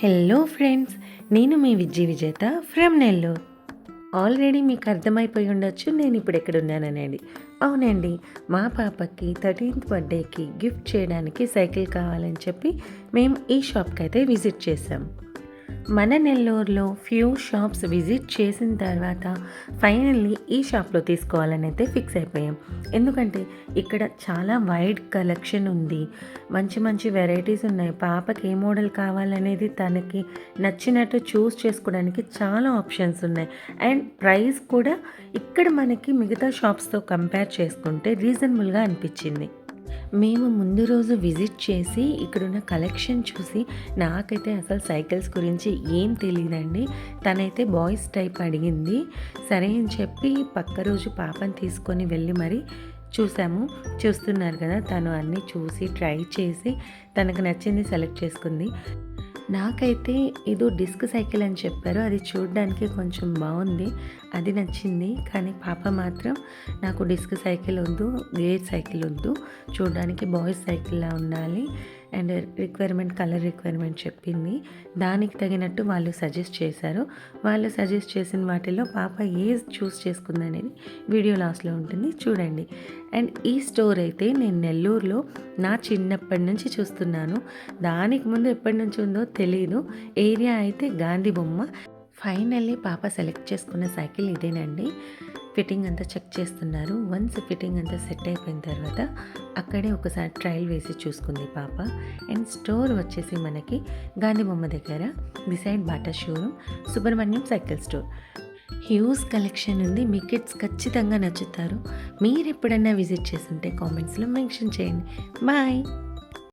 Hello friends, నేను మీ విజేత from Nellore. Already మీకు అర్థమైపోయి ఉండొచ్చు నేను ఇప్పుడు ఎక్కడున్నాననేది. అవునండి, మా పాపకి 13th బర్త్డేకి గిఫ్ట్ చేయడానికి సైకిల్ కావాలని చెప్పి మేము ఈ షాప్కి అయితే విజిట్ చేసాం. మన నెల్లూరులో ఫ్యూ షాప్స్ విజిట్ చేసిన తర్వాత ఫైనల్లీ ఈ షాప్లో తీసుకోవాలని అయితే ఫిక్స్ అయిపోయాం. ఎందుకంటే ఇక్కడ చాలా వైడ్ కలెక్షన్ ఉంది, మంచి మంచి వెరైటీస్ ఉన్నాయి. పాపకి ఏ మోడల్ కావాలనేది తనకి నచ్చినట్టు చూస్ చేసుకోవడానికి చాలా ఆప్షన్స్ ఉన్నాయి. అండ్ ప్రైస్ కూడా ఇక్కడ మనకి మిగతా షాప్స్తో కంపేర్ చేసుకుంటే రీజనబుల్గా అనిపించింది. మేము ముందు రోజు విజిట్ చేసి ఇక్కడున్న కలెక్షన్ చూసి నాకైతే అసలు సైకిల్స్ గురించి ఏం తెలియదండి. తనైతే బాయ్స్ టైప్ అడిగింది. సరే అని చెప్పి పక్క రోజు పాపని తీసుకొని వెళ్ళి మరి చూస్తున్నారు కదా, తను అన్నీ చూసి ట్రై చేసి తనకు నచ్చింది సెలెక్ట్ చేసుకుంది. నాకైతే ఏదో డిస్క్ సైకిల్ అని చెప్పారు, అది చూడడానికి కొంచెం బాగుంది, అది నచ్చింది. కానీ పాప మాత్రం నాకు డిస్క్ సైకిల్ వద్దు, గేర్ సైకిల్ వద్దు, చూడడానికి బాయ్స్ సైకిల్లా ఉండాలి అండ్ కలర్ రిక్వైర్మెంట్ చెప్పింది. దానికి తగినట్టు వాళ్ళు సజెస్ట్ చేశారు. వాళ్ళు సజెస్ట్ చేసిన వాటిలో పాప చూస్ చేసుకుందనేది వీడియో లాస్ట్లో ఉంటుంది, చూడండి. అండ్ ఈ స్టోర్ అయితే నేను నెల్లూరులో నా చిన్నప్పటి నుంచి చూస్తున్నాను. దానికి ముందు ఎప్పటి నుంచి ఉందో తెలీదు. ఏరియా అయితే గాంధీ బొమ్మ. ఫైనల్లీ పాప సెలెక్ట్ చేసుకున్న సైకిల్ ఇదేనండి. ఫిట్టింగ్ అంతా చెక్ చేస్తున్నారు. వన్స్ ఫిట్టింగ్ అంతా సెట్ అయిపోయిన తర్వాత అక్కడే ఒకసారి ట్రయల్ వేసి చూసుకుంది పాప. అండ్ స్టోర్ వచ్చేసి మనకి గాంధీ బొమ్మ దగ్గర beside Bata showroom, Subrahmanyam cycle store. Huge collection ఉంది, మీ కిడ్స్ ఖచ్చితంగా నచ్చుతారు. మీరు ఎప్పుడన్నా విజిట్ చేస్తుంటే కామెంట్స్లో మెన్షన్ చేయండి. బాయ్.